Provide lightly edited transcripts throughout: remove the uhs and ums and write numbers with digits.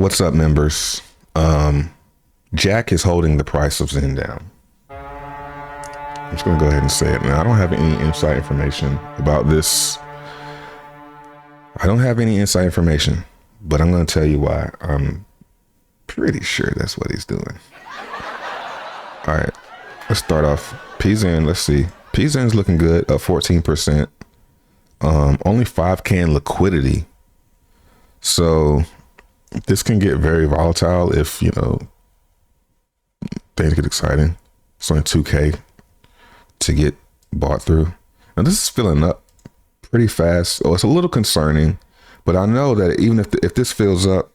What's up, members? Jack is holding the price of Zen down. I'm just going to go ahead and say it now. I don't have any inside information about this. I don't have any inside information, but I'm going to tell you why. I'm pretty sure that's what he's doing. All right, let's start off. PZen, let's see. PZen's looking good, up 14%. Only 5K in liquidity. So this can get very volatile if, things get exciting. It's only 2K to get bought through. Now this is filling up pretty fast. Oh, it's a little concerning, but I know that even if this fills up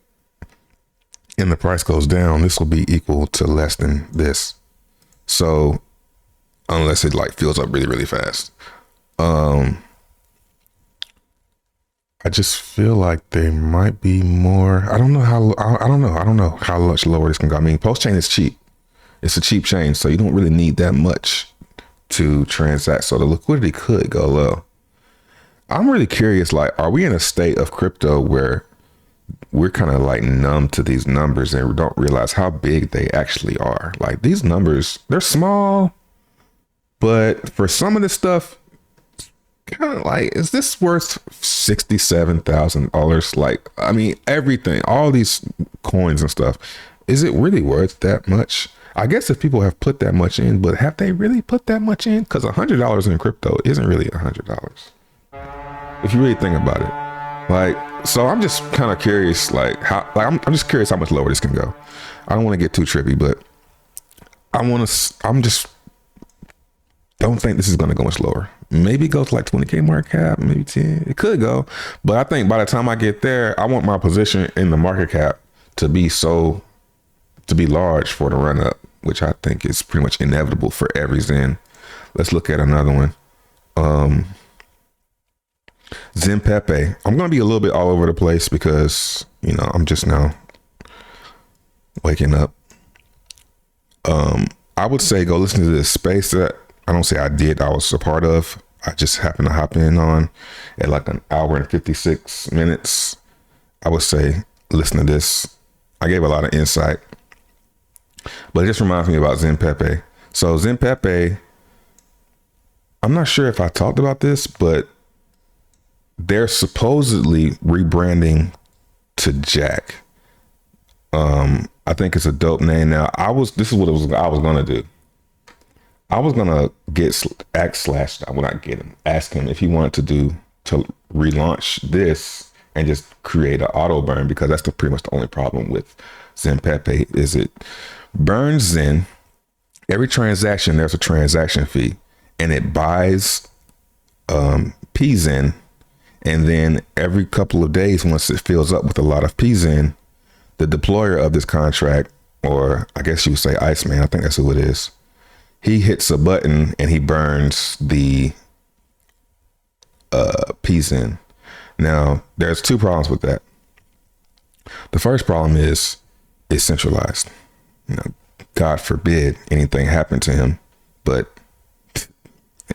and the price goes down, this will be equal to less than this. So unless it fills up really, really fast. I just feel like there might be more. I don't know how much lower this can go. I mean, post chain is cheap. It's a cheap chain, so you don't really need that much to transact. So the liquidity could go low. I'm really curious, are we in a state of crypto where we're kind of numb to these numbers and we don't realize how big they actually are? These numbers, they're small, but for some of this stuff, kind of is this worth $67,000? I mean, everything, all these coins and stuff, is it really worth that much? I guess if people have put that much in, but have they really put that much in? Because $100 in crypto isn't really $100 if you really think about it. So I'm just kind of curious, I'm just curious how much lower this can go. I don't want to get too trippy, but I'm just don't think this is going to go much lower. Maybe go to 20K market cap, maybe 10. It could go, but I think by the time I get there, I want my position in the market cap to be large for the run up, which I think is pretty much inevitable for every Zen. Let's look at another one. Zen Pepe. I'm going to be a little bit all over the place because, I'm just now waking up. I would say go listen to this space that I don't say I did, I was a part of. I just happened to hop in on at an hour and 56 minutes. I would say listen to this. I gave a lot of insight, but it just reminds me about Zen Pepe. So Zen Pepe, I'm not sure if I talked about this, but they're supposedly rebranding to Jack. I think it's a dope name. Now I was gonna do. I was gonna ask him if he wanted to relaunch this and just create an auto burn, because that's pretty much the only problem with Zen Pepe is it burns Zen. Every transaction, there's a transaction fee, and it buys PZen, and then every couple of days, once it fills up with a lot of PZen, the deployer of this contract, or I guess you would say Iceman, I think that's who it is, he hits a button and he burns the PZen. Now, there's two problems with that. The first problem is it's centralized. God forbid anything happened to him, but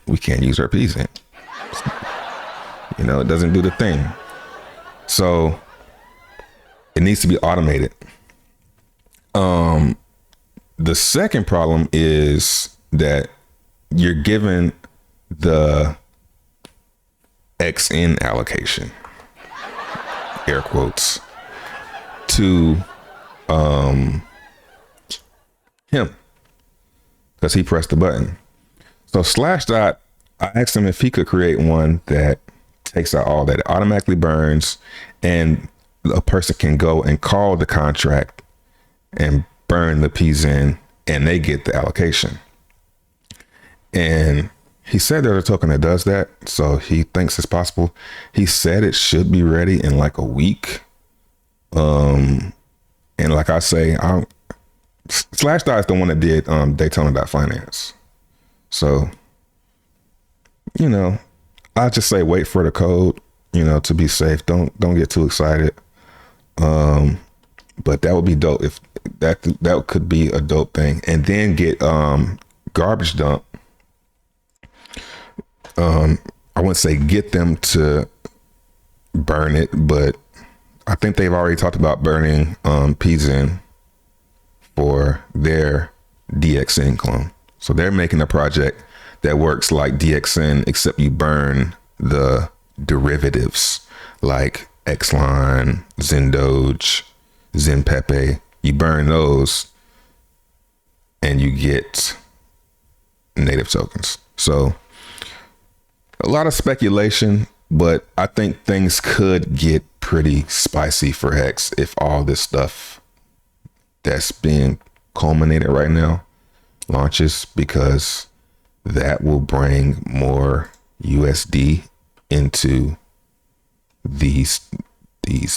we can't use our PZen. It doesn't do the thing. So it needs to be automated. The second problem is that you're given the XN allocation, air quotes, to him because he pressed the button. So Slashdot, I asked him if he could create one that takes out all that. It automatically burns, and a person can go and call the contract and burn the PZen, and they get the allocation. And he said there's a token that does that, so he thinks it's possible. He said it should be ready in a week. And like I say, Slashdot is the one that did Daytona.finance. So, I just say wait for the code, to be safe. Don't get too excited. But that would be dope if that could be a dope thing. And then get garbage dump. I wouldn't say get them to burn it, but I think they've already talked about burning PZen for their DXN clone. So they're making a project that works like DXN, except you burn the derivatives like Xline, Zendoge, Zenpepe. You burn those and you get native tokens. So a lot of speculation, but I think things could get pretty spicy for Hex if all this stuff that's being culminated right now launches, because that will bring more USD into these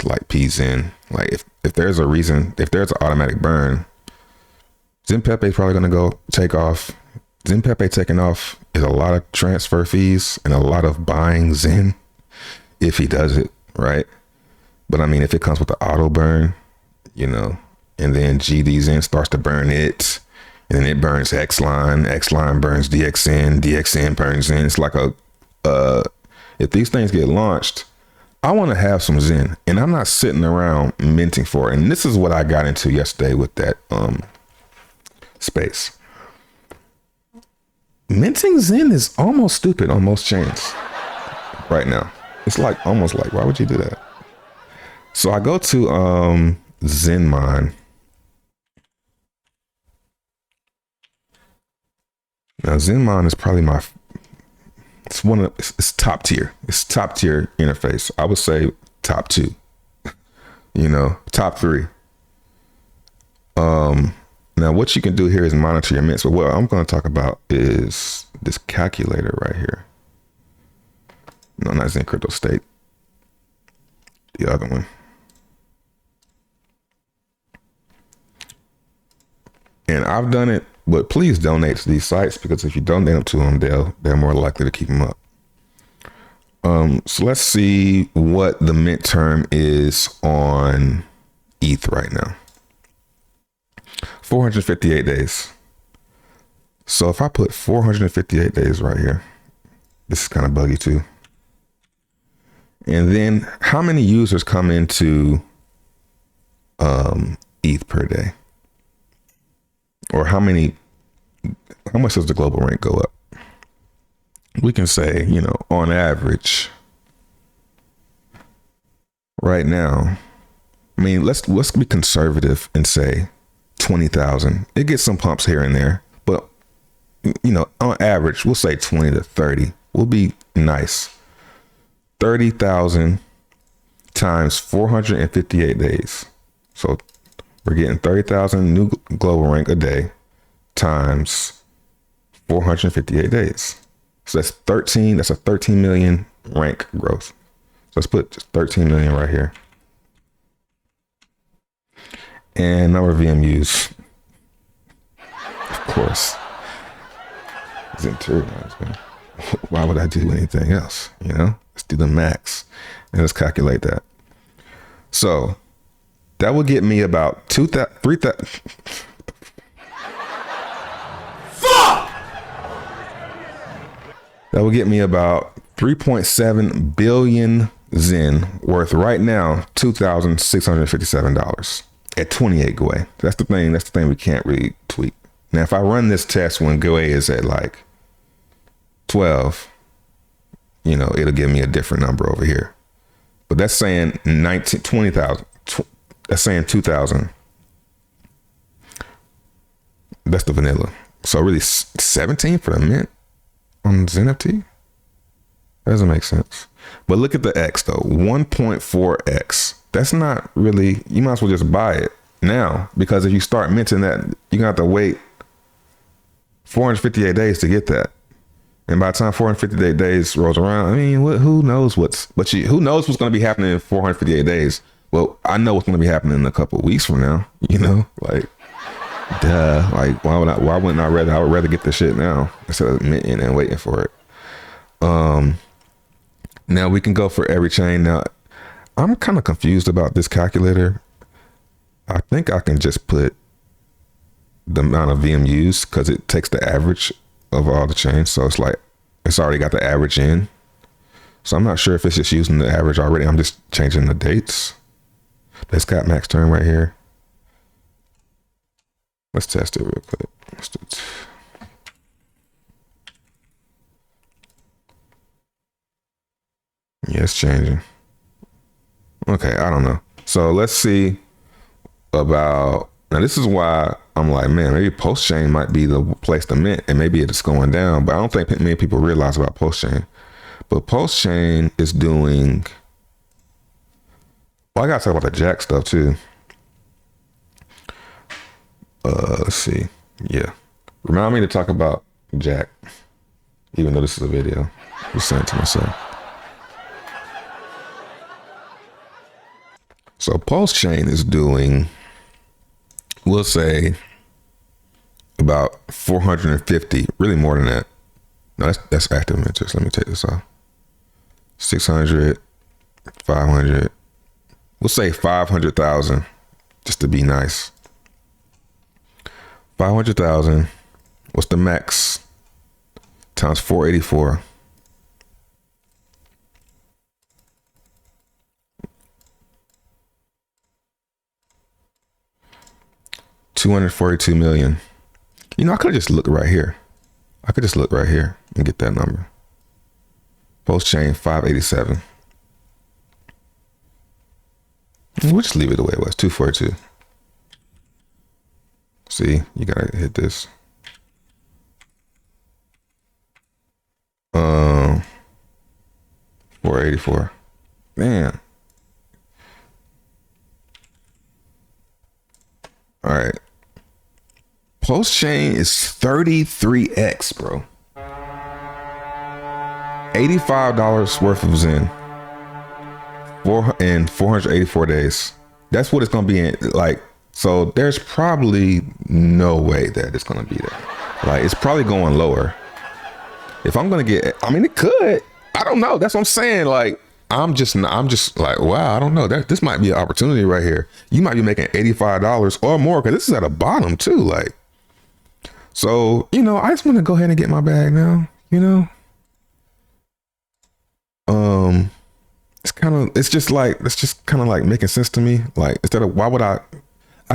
like PZen. Like if there's a reason, if there's an automatic burn, Zenpepe is probably going to go take off. Zenpepe taking off is a lot of transfer fees and a lot of buying Zen if he does it right. But I mean, if it comes with the auto burn, you know, and then GD Zen starts to burn it, and then it burns Xline, Xline burns DXN, DXN burns Zen. It's like if these things get launched, I want to have some Zen, and I'm not sitting around minting for it. And this is what I got into yesterday with that space. Minting Zen is almost stupid on most chains right now. It's like almost like, why would you do that? So I go to Zenmine. Now Zenmine is probably it's top tier. It's top tier interface. I would say top 2. You know, top 3. Now what you can do here is monitor your mints, but what I'm going to talk about is this calculator right here. No, not Zen Crypto State. The other one. And I've done it, but please donate to these sites, because if you donate them to them, they're more likely to keep them up. So let's see what the mint term is on ETH right now. 458 days. So if I put 458 days right here, this is kind of buggy too. And then how many users come into ETH per day? Or how much does the global rank go up? We can say, you know, on average right now, I mean, let's be conservative and say 20,000. It gets some pumps here and there, but you know, on average, we'll say 20 to 30 will be nice. 30,000 times 458 days. So we're getting 30,000 new global rank a day times 458 days. So that's 13. That's a 13 million rank growth. So let's put 13 million right here. And number of VMUs, of course, is in turbines, man. Why would I do anything else? You know, let's do the max and let's calculate that. So that would get me about 3,000. Fuck! That would get me about 3.7 billion Zen, worth right now $2,657 at 28 GUI. That's the thing we can't really tweak. Now, if I run this test when GUI is at like 12, you know, it'll give me a different number over here. But that's saying 20,000. That's saying 2,000. That's the vanilla. So really 17 for the mint on ZenFT? That doesn't make sense. But look at the X though, 1.4X. That's not really, you might as well just buy it now, because if you start minting that, you're gonna have to wait 458 days to get that. And by the time 458 days rolls around, I mean, who knows what's gonna be happening in 458 days? Well, I know what's gonna be happening in a couple of weeks from now, you know, like, duh, like why wouldn't I would rather get the shit now instead of minting and waiting for it. Now we can go for every chain. Now I'm kind of confused about this calculator. I think I can just put the amount of VMUs because it takes the average of all the chains. So it's like, it's already got the average in. So I'm not sure if it's just using the average already. I'm just changing the dates. That's got max term right here. Let's test it real quick. Yeah, it's changing. Okay, I don't know. So let's see about, now this is why I'm like, man, maybe post chain might be the place to mint, and maybe it's going down, but I don't think many people realize about post chain. But post chain is doing, well, I gotta talk about the Jack stuff too. Let's see. Yeah. Remind me to talk about Jack, even though this is a video. Just saying to myself. So post chain is doing, we'll say, about 450, really more than that. No, that's active interest. Let me take this off. 600, 500. We'll say 500,000, just to be nice. 500,000. What's the max? Times 484. $242 million. You know, I could have just looked right here. I could just look right here and get that number. Post chain 587. We'll just leave it the way it was. 242. See, you gotta hit this. 484. Man. All right. Post chain is 33x, bro. $85 worth of Zen. In 484 days. That's what it's gonna be in. Like, so there's probably no way that it's gonna be there. Like, it's probably going lower. If I'm gonna get, I mean, it could. I don't know. That's what I'm saying. Like, I'm just like, wow, I don't know. This might be an opportunity right here. You might be making $85 or more, because this is at a bottom too. Like, so, you know, I just want to go ahead and get my bag now, you know? It's just kind of like making sense to me. Like, instead of, why would I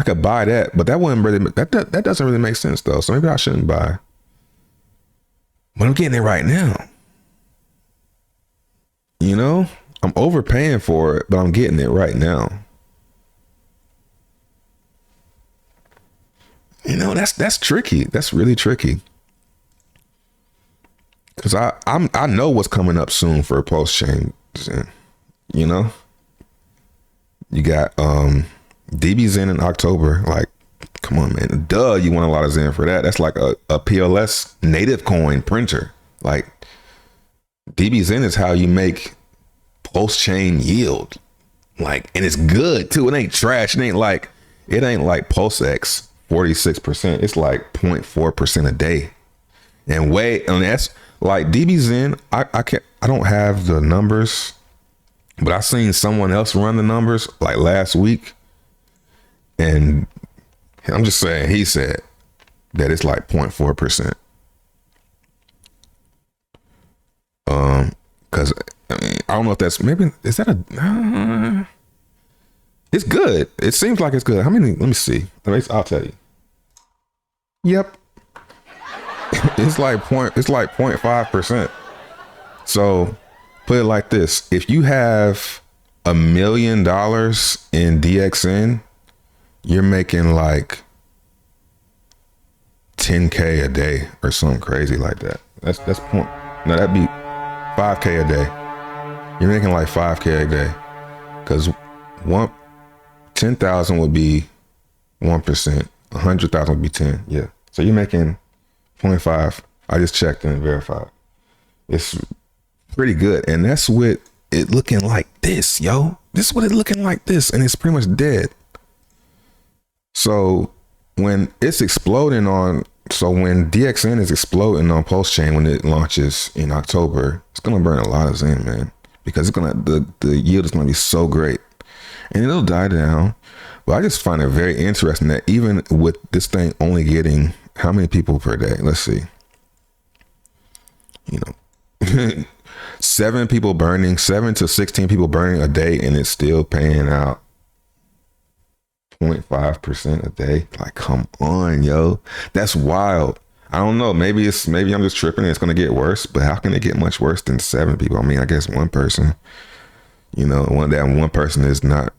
could buy that, but that wouldn't really, that doesn't really make sense though. So maybe I shouldn't buy. But I'm getting it right now. You know, I'm overpaying for it, but I'm getting it right now. You know, that's tricky. That's really tricky. Cause I know what's coming up soon for a post chain. You know, you got DB Zen in October. Like, come on, man. Duh, you want a lot of Zen for that. That's like a PLS native coin printer. Like, DB Zen is how you make post chain yield. Like, and it's good too. It ain't trash. It ain't like PostX 46%. It's like 0.4% a day. And that's like DB Zen. I don't have the numbers, but I seen someone else run the numbers like last week, and I'm just saying, he said that it's like 0.4%. Because I mean, I don't know if that's, maybe, is that a, it's good. It seems like it's good. How many, let me see. I'll tell you. Yep. It's like 0.5%. So put it like this. If you have $1 million in DXN, you're making like 10K a day or something crazy like that. That's point. No, that'd be 5K a day. You're making like 5K a day, because 10,000 would be 1%. 100,000 would be 10. Yeah. So you're making 0.5. I just checked and verified. It's pretty good. And that's with it looking like this, yo. This is what it's looking like this. And it's pretty much dead. So when it's exploding when DXN is exploding on post chain, when it launches in October, it's going to burn a lot of Zen, man, because the yield is going to be so great, and it'll die down. But I just find it very interesting that even with this thing only getting how many people per day? Let's see. You know, 7 to 16 people burning a day, and it's still paying out 0.5% a day. Like, come on, yo. That's wild. I don't know. Maybe I'm just tripping and it's gonna get worse, but how can it get much worse than 7 people? I mean, I guess one person, one person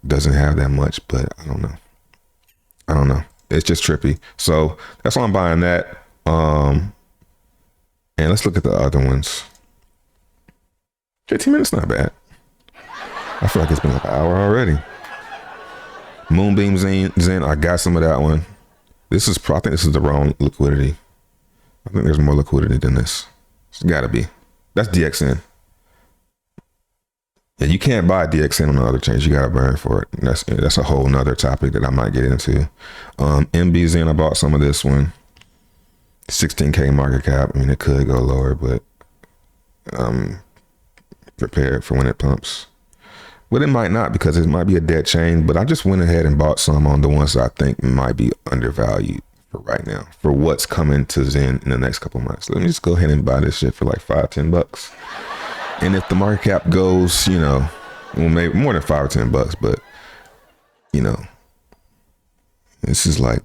doesn't have that much, but I don't know. It's just trippy. So that's why I'm buying that. And let's look at the other ones. 15 minutes, not bad. I feel like it's been like an hour already. Moonbeam Zen, I got some of that one. I think this is the wrong liquidity. I think there's more liquidity than this. It's gotta be. That's DXN. Yeah, you can't buy DXN on the other chains. You gotta burn for it. That's a whole nother topic that I might get into. MBZN, I bought some of this one. 16K market cap. I mean, it could go lower, but I'm prepared for when it pumps. But it might not, because it might be a dead chain. But I just went ahead and bought some on the ones that I think might be undervalued for right now, for what's coming to Zen in the next couple months. Let me just go ahead and buy this shit for like $5-10. And if the market cap goes, maybe more than $5 or $10, but this is like,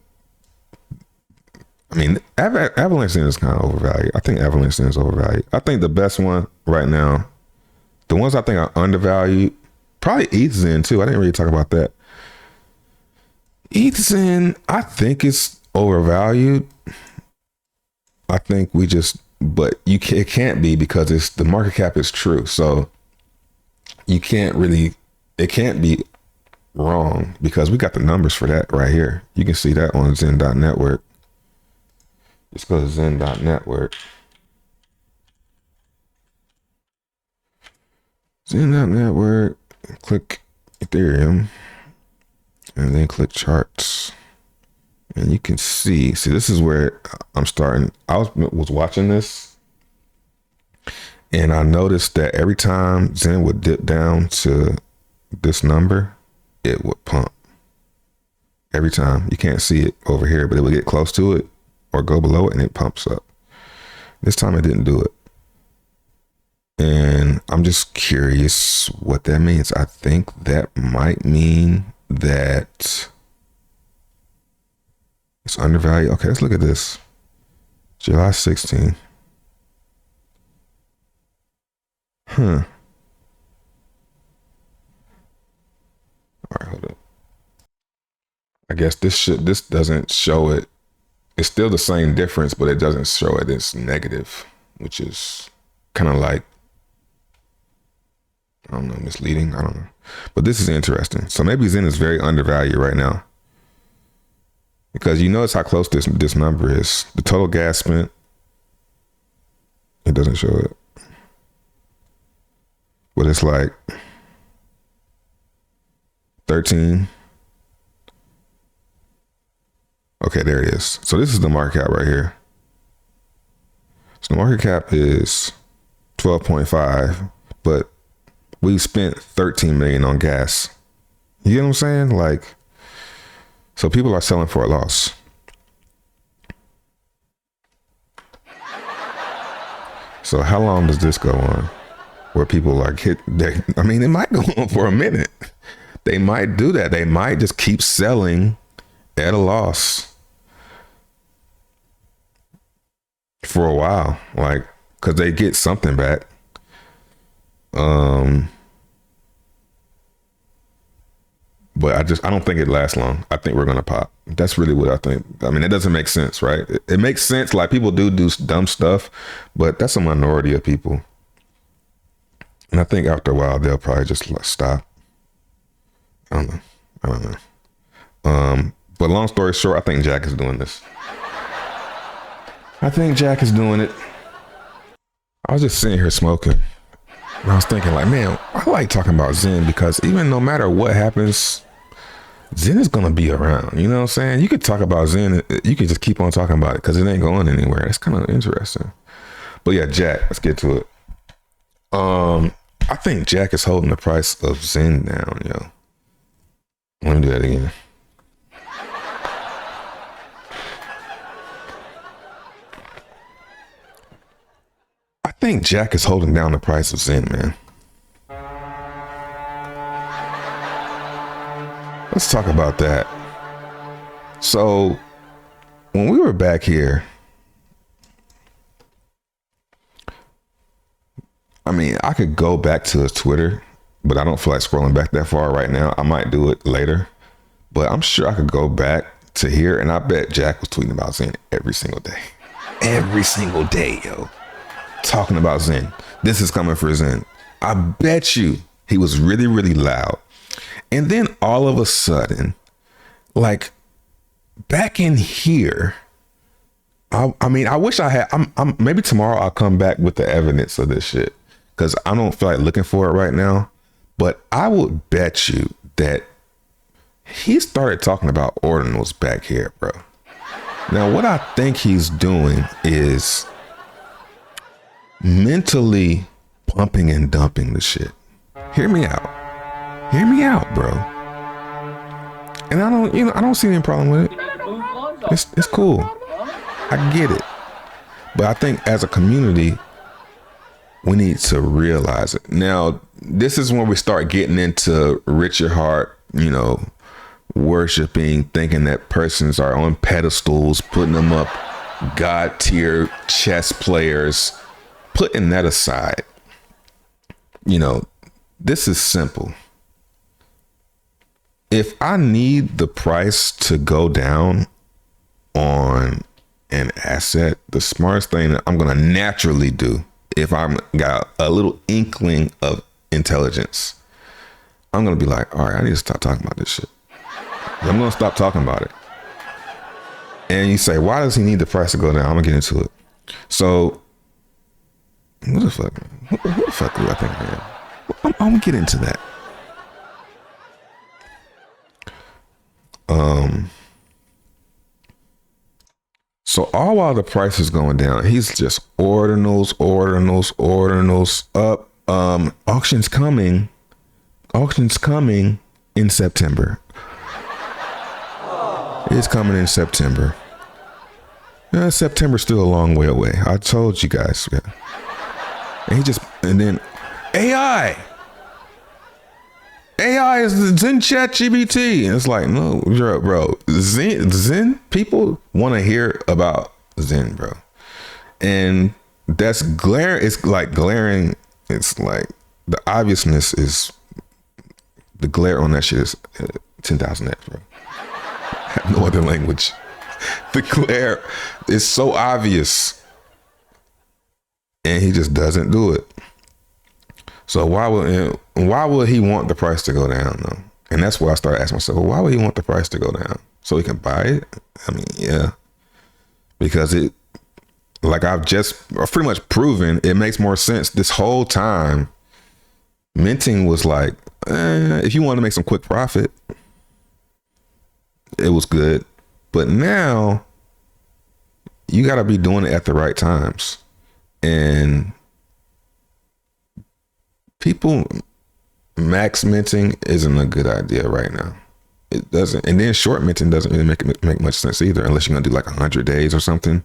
I mean, Avalanche Zen is kind of overvalued. I think Avalanche Zen is overvalued. I think the best one right now, the ones I think are undervalued, probably ETH Zen too. I didn't really talk about that. ETH Zen, I think it's overvalued. I think but it can't be, because the market cap is true. So it can't be wrong, because we got the numbers for that right here. You can see that on Zen.network. Just go to Zen.network. Zen.network, click Ethereum, and then click charts. And you can see, this is where I'm starting. I was watching this, and I noticed that every time Zen would dip down to this number, it would pump. Every time. You can't see it over here, but it would get close to it or go below it, and it pumps up. This time it didn't do it. And I'm just curious what that means. I think that might mean that it's undervalued. Okay, let's look at this. July 16. All right, hold up. I guess this doesn't show it. It's still the same difference, but it doesn't show it. It's negative, which is kind of like, I don't know, misleading. I don't know. But this is interesting. So maybe Zen is very undervalued right now, because you notice how close this number is. The total gas spent, it doesn't show it. But it's like 13. Okay, there it is. So this is the market cap right here. So the market cap is 12.5, but we spent 13 million on gas. You get what I'm saying? Like, so people are selling for a loss. So how long does this go on? Where people like it might go on for a minute. They might do that. They might just keep selling at a loss for a while, like, because they get something back. But I don't think it lasts long. I think we're gonna pop. That's really what I think. I mean, it doesn't make sense, right? It makes sense. Like, people do dumb stuff, but that's a minority of people. And I think after a while, they'll probably just stop. I don't know. But long story short, I think Jack is doing this. I think Jack is doing it. I was just sitting here smoking, and I was thinking, like, man, I like talking about Zen, because even no matter what happens, Zen is going to be around. You know what I'm saying? You could talk about Zen. You could just keep on talking about it, because it ain't going anywhere. That's kind of interesting. But yeah, Jack, let's get to it. I think Jack is holding the price of Zen down, yo. Let me do that again. I think Jack is holding down the price of Zen, man. Let's talk about that. So when we were back here, I mean, I could go back to his Twitter, but I don't feel like scrolling back that far right now. I might do it later, but I'm sure I could go back to here, and I bet Jack was tweeting about Zen every single day. Every single day, yo. Talking about Zen. This is coming for Zen. I bet you he was really, really loud. And then all of a sudden, like back in here, I mean, I wish I had, maybe tomorrow I'll come back with the evidence of this shit, because I don't feel like looking for it right now. But I would bet you that he started talking about ordinals back here, bro. Now, what I think he's doing is mentally pumping and dumping the shit. Hear me out. Hear me out, bro. And I don't see any problem with it. It's cool. I get it. But I think as a community, we need to realize it. Now, this is when we start getting into Richard Hart, worshiping, thinking that persons are on pedestals, putting them up, God tier chess players, putting that aside. This is simple. If I need the price to go down on an asset, the smartest thing that I'm going to naturally do, if I'm got a little inkling of intelligence, I'm going to be like, all right, I need to stop talking about this shit. I'm going to stop talking about it. And you say, why does he need the price to go down? I'm going to get into it. So, who the fuck do I think I am? I'm going to get into that. So all while the price is going down, he's just ordinals up. Auctions coming in September. It's coming in September. September's still a long way away. I told you guys. Yeah. And then AI is the Zen Chat GBT. And it's like, no, bro. Zen people want to hear about Zen, bro. And that's glare. It's like glaring. It's like the obviousness is the glare on that shit is 10,000x, bro. I have no other language. The glare is so obvious. And he just doesn't do it. So why would he want the price to go down though? And that's why I started asking myself, well, why would he want the price to go down? So he can buy it? I mean, yeah. Because like I've pretty much proven, it makes more sense. This whole time, minting was like, if you want to make some quick profit, it was good. But now, you got to be doing it at the right times. And people max minting isn't a good idea right now. It doesn't. And then short minting doesn't really make much sense either, unless you're going to do like 100 days or something.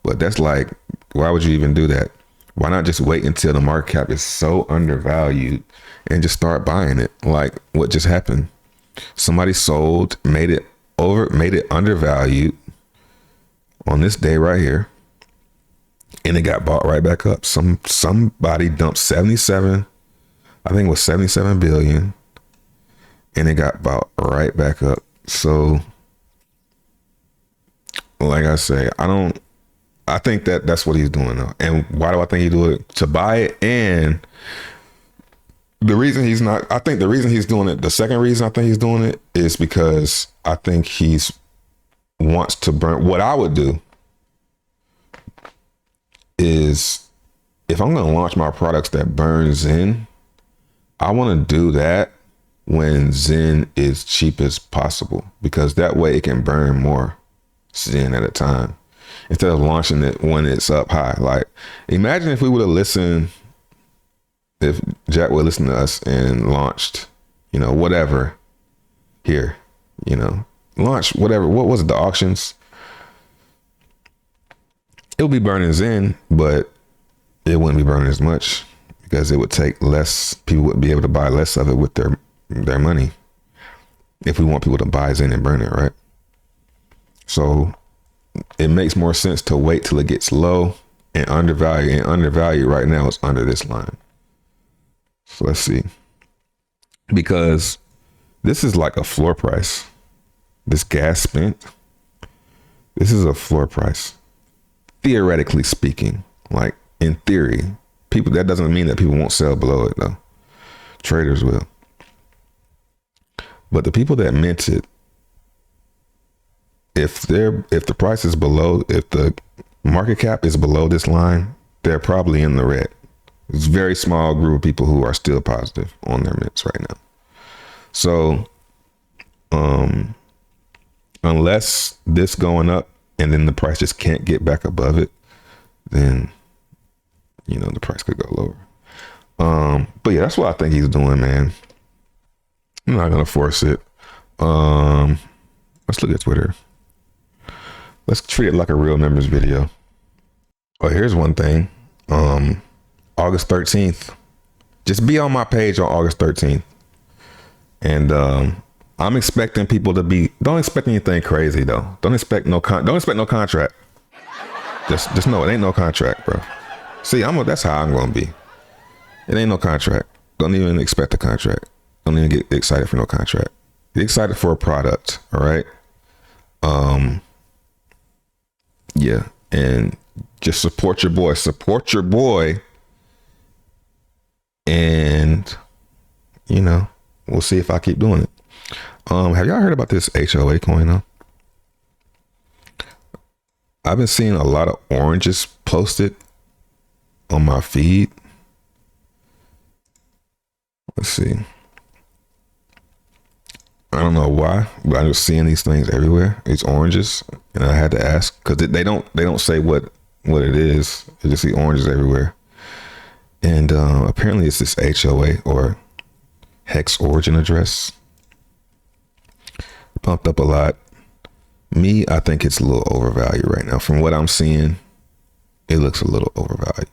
But that's like, why would you even do that? Why not just wait until the market cap is so undervalued and just start buying it? Like what just happened. Somebody sold, made it undervalued on this day right here. And it got bought right back up. Somebody dumped 77, I think it was 77 billion. And it got bought right back up. So like I say, I think that's what he's doing though. And why do I think he do it? To buy it. And the reason he's doing it, the second reason I think he's doing it is because I think wants to burn. What I would do is, if I'm going to launch my products that burn Zen, I want to do that when Zen is cheap as possible, because that way it can burn more Zen at a time instead of launching it when it's up high. Like, imagine if we would have listened, if Jack would listen to us and launched, whatever here, launch whatever. What was it? The auctions. It would be burning Zen, but it wouldn't be burning as much because it would take less. People would be able to buy less of it with their money. If we want people to buy Zen and burn it, right? So it makes more sense to wait till it gets low and undervalued. And undervalued right now is under this line. So let's see. Because this is like a floor price. This gas spent, this is a floor price. Theoretically speaking, like in theory, people, that doesn't mean that people won't sell below it though. Traders will. But the people that mint it, if the price is below, if the market cap is below this line, they're probably in the red. It's a very small group of people who are still positive on their mints right now. So, unless this going up and then the price just can't get back above it, then, you know, the price could go lower. But yeah, that's what I think he's doing, man. I'm not going to force it. Let's look at Twitter. Let's treat it like a real members video. Oh, here's one thing. August 13th. Just be on my page on August 13th. And I'm expecting people to be, don't expect anything crazy though. Don't expect no contract. Just know it ain't no contract, bro. See, that's how I'm gonna be. It ain't no contract. Don't even expect a contract. Don't even get excited for no contract. Get excited for a product, all right? Yeah, and just support your boy. Support your boy. And, you know, we'll see if I keep doing it. Have y'all heard about this HOA coin though? I've been seeing a lot of oranges posted on my feed. Let's see. I don't know why, but I'm just seeing these things everywhere. These oranges, and I had to ask because they don't say what it is. You just see oranges everywhere. And apparently it's this HOA or hex origin address. Pumped up a lot. Me, I think it's a little overvalued right now. From what I'm seeing, it looks a little overvalued.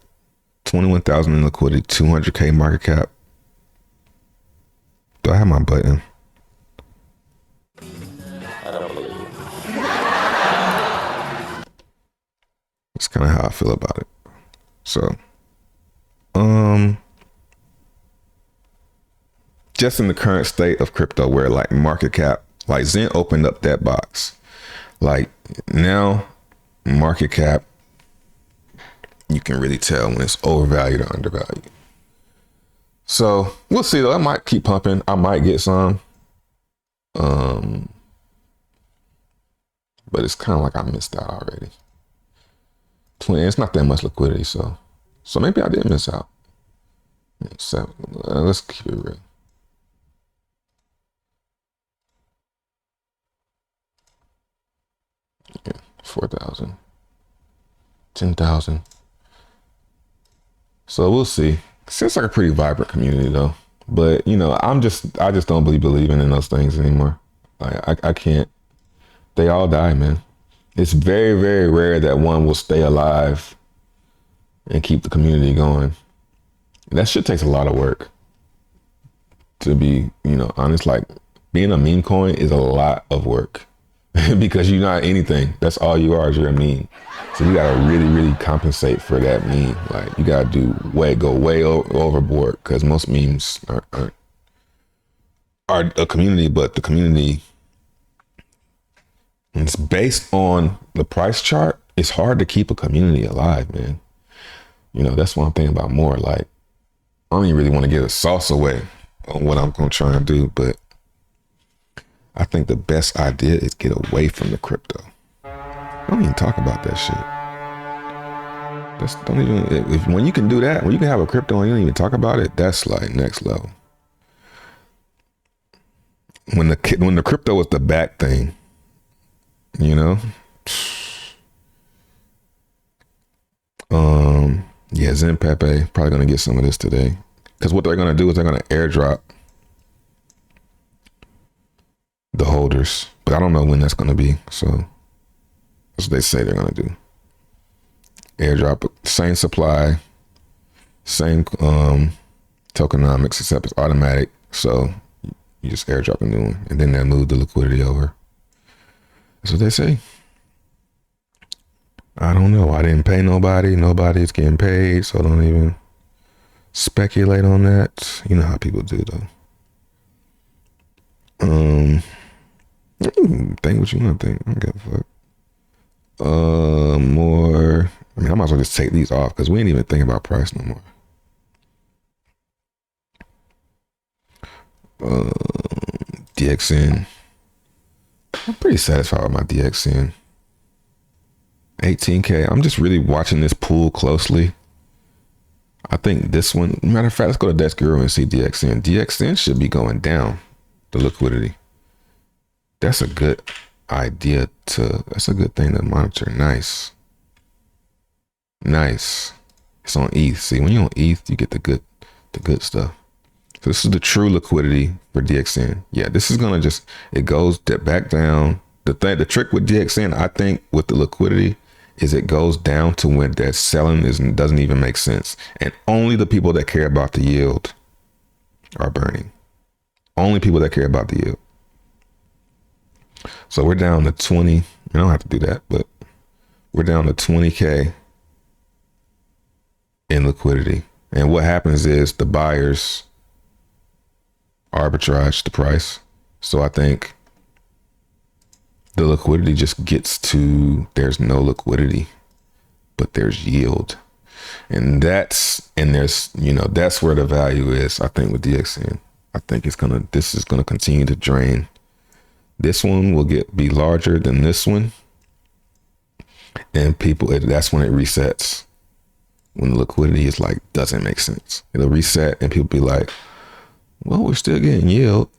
21,000 in liquidity, 200K market cap. Do I have my button? I don't believe you. That's kind of how I feel about it. So, just in the current state of crypto where like market cap, like Zen opened up that box. Like now market cap, you can really tell when it's overvalued or undervalued. So we'll see though. I might keep pumping. I might get some. But it's kind of like I missed out already. It's not that much liquidity, so maybe I did miss out. So let's keep it real. Yeah, 4,000, 10,000. So we'll see. Seems like a pretty vibrant community though. But you know, I just don't believing in those things anymore. Like I can't. They all die, man. It's very, very rare that one will stay alive and keep the community going. That shit takes a lot of work. To be, you know, honest, like being a meme coin is a lot of work because you're not anything. That's all you are, is you're a meme. So you gotta really, really compensate for that meme. Like you gotta go way overboard because most memes are a community, but the community, and it's based on the price chart. It's hard to keep a community alive, man. You know, that's what I'm thinking about more. Like, I don't even really want to give a sauce away on what I'm going to try and do, but I think the best idea is get away from the crypto. Don't even talk about that shit. When you can do that, when you can have a crypto and you don't even talk about it, that's like next level. When the crypto was the back thing, you know, yeah, Zen Pepe probably gonna get some of this today because what they're gonna do is they're gonna airdrop the holders, but I don't know when that's gonna be. So that's what they say they're gonna do. Airdrop, same supply, same tokenomics, except it's automatic. So you just airdrop a new one, and then they move the liquidity over. That's what they say. I don't know. I didn't pay nobody. Nobody's getting paid, so don't even speculate on that. You know how people do though. Think what you want to think. I don't give a fuck. More. I mean, I might as well just take these off because we ain't even thinking about price no more. DXN. I'm pretty satisfied with my DXN. 18K. I'm just really watching this pool closely. I think this one, matter of fact, let's go to Desk Guru and see DXN. DXN should be going down, the liquidity. That's a good idea that's a good thing to monitor. Nice. Nice. It's on ETH. See, when you're on ETH, you get the good stuff. So this is the true liquidity for DXN. Yeah, this is gonna it goes back down. The trick with DXN, I think, with the liquidity is it goes down to when that selling doesn't even make sense. And only the people that care about the yield are burning. Only people that care about the yield. So we're down to 20. I don't have to do that, but we're down to 20K in liquidity. And what happens is the buyers arbitrage the price. So I think the liquidity just gets to, there's no liquidity, but there's yield. And that's where the value is, I think, with DXN. I think this is gonna continue to drain. This one will be larger than this one. And that's when it resets. When the liquidity is doesn't make sense. It'll reset and people be like, well, we're still getting yield,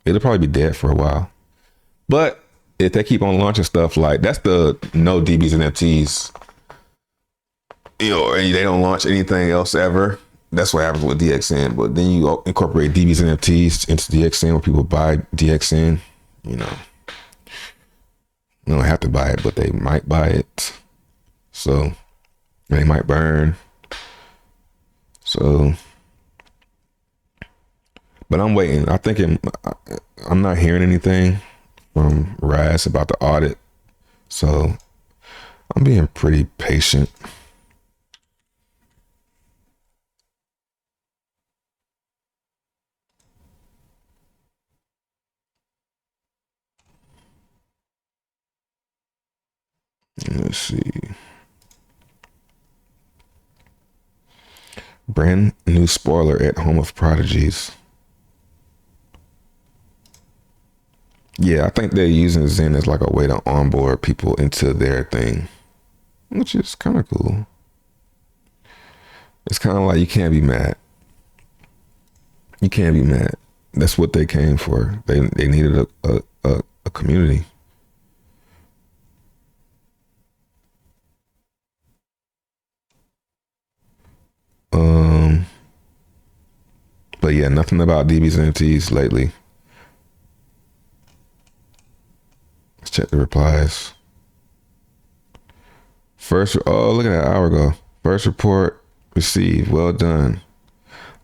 It'll probably be dead for a while. But if they keep on launching stuff that's the no DBs and NFTs, and they don't launch anything else ever. That's what happens with DXN. But then you incorporate DBs and NFTs into DXN where people buy DXN, You don't have to buy it, but they might buy it. So they might burn. So, but I'm waiting. I'm not hearing anything from Raz about the audit. So I'm being pretty patient. Let's see. Brand new spoiler at Home of Prodigies. Yeah, I think they're using Zen as a way to onboard people into their thing, which is kind of cool. It's kind of like you can't be mad. You can't be mad. That's what they came for. They needed a community. But yeah, nothing about DBs and NFTs lately. Let's check the replies. Look at that, an hour ago. First report received, well done.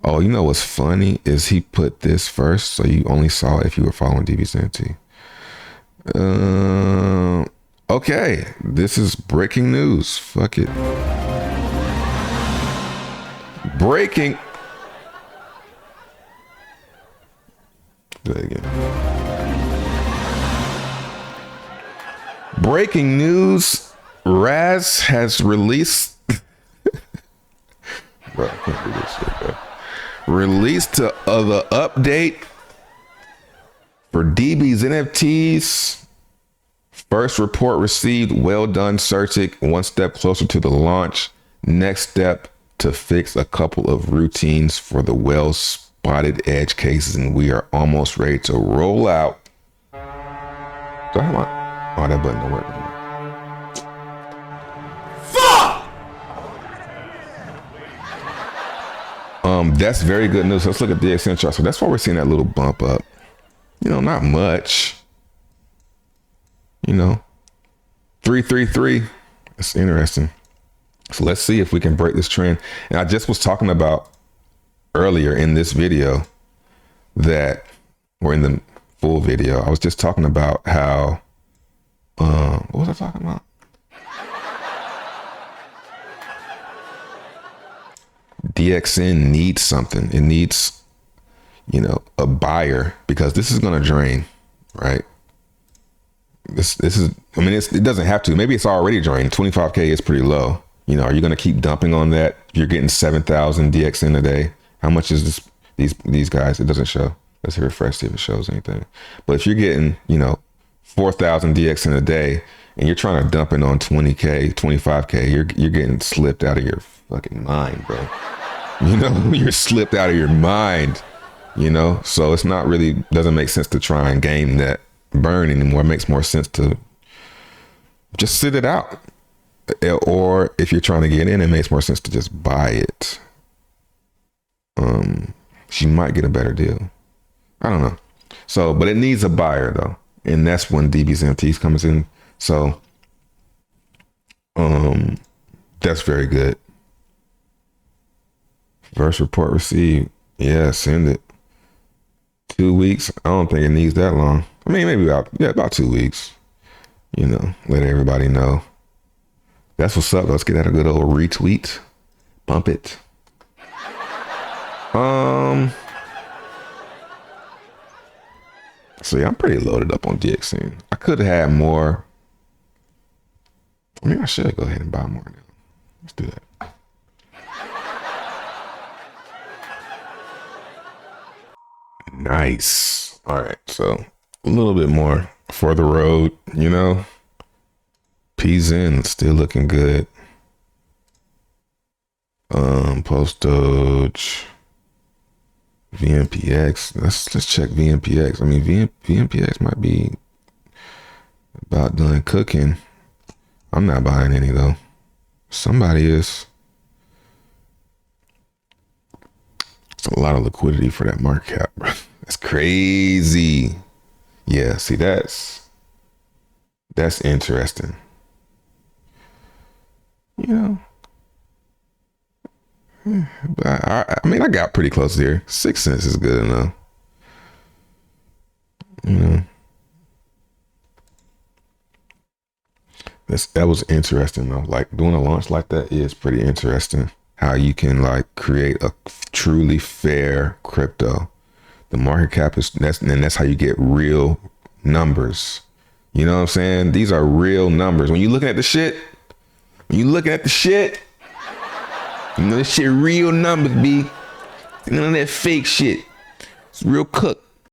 Oh, you know what's funny is he put this first, so you only saw it if you were following DBs and NFT. Okay, this is breaking news. Fuck it. Breaking. Do that again. Breaking news. Raz has released. Bro, I can't do this shit, bro. Released the update for DB's NFTs. First report received. Well done, Certic. One step closer to the launch. Next step to fix a couple of routines for the well-spotted edge cases, and we are almost ready to roll out. So how much? Oh, that button don't work anymore. Fuck! That's very good news. Let's look at the DXN chart. So that's why we're seeing that little bump up. Not much. 333. That's interesting. So let's see if we can break this trend. And I just was talking about earlier in this video or in the full video, I was just talking about how What was I talking about? DXN needs something. It needs, a buyer, because this is going to drain, right? This is, I mean, it doesn't have to. Maybe it's already drained. 25K is pretty low. Are you going to keep dumping on that? You're getting 7,000 DXN a day. How much is this? These guys? It doesn't show. Let's refresh, see if it shows anything. But if you're getting, 4,000 DXN a day, and you're trying to dump it on 20K, 25K, you're getting slipped out of your fucking mind, bro. You're slipped out of your mind. So it's not really, doesn't make sense to try and game that burn anymore. It makes more sense to just sit it out. Or if you're trying to get in, it makes more sense to just buy it. You might get a better deal. I don't know. So, but it needs a buyer though. And that's when DB's MTs comes in. So, that's very good. First report received. Yeah, send it. 2 weeks. I don't think it needs that long. I mean, maybe about 2 weeks. Let everybody know. That's what's up. Let's get that a good old retweet. Bump it. So yeah, I'm pretty loaded up on DXN. I could have had more. I mean, I should go ahead and buy more now. Let's do that. Nice. All right. So a little bit more for the road, P's in, still looking good. Post Doge, VMPX. Let's check VMPX. I mean, VMPX might be about done cooking. I'm not buying any though. Somebody is. It's a lot of liquidity for that market cap, bro. That's crazy. Yeah, see, that's interesting. But I mean, I got pretty close here. 6 cents is good enough. That was interesting though. Like doing a launch like that is pretty interesting. How you can like create a truly fair crypto. The market cap that's how you get real numbers. You know what I'm saying? These are real numbers. When you're looking at the shit, this shit real numbers, B. None of that fake shit. It's real cooked.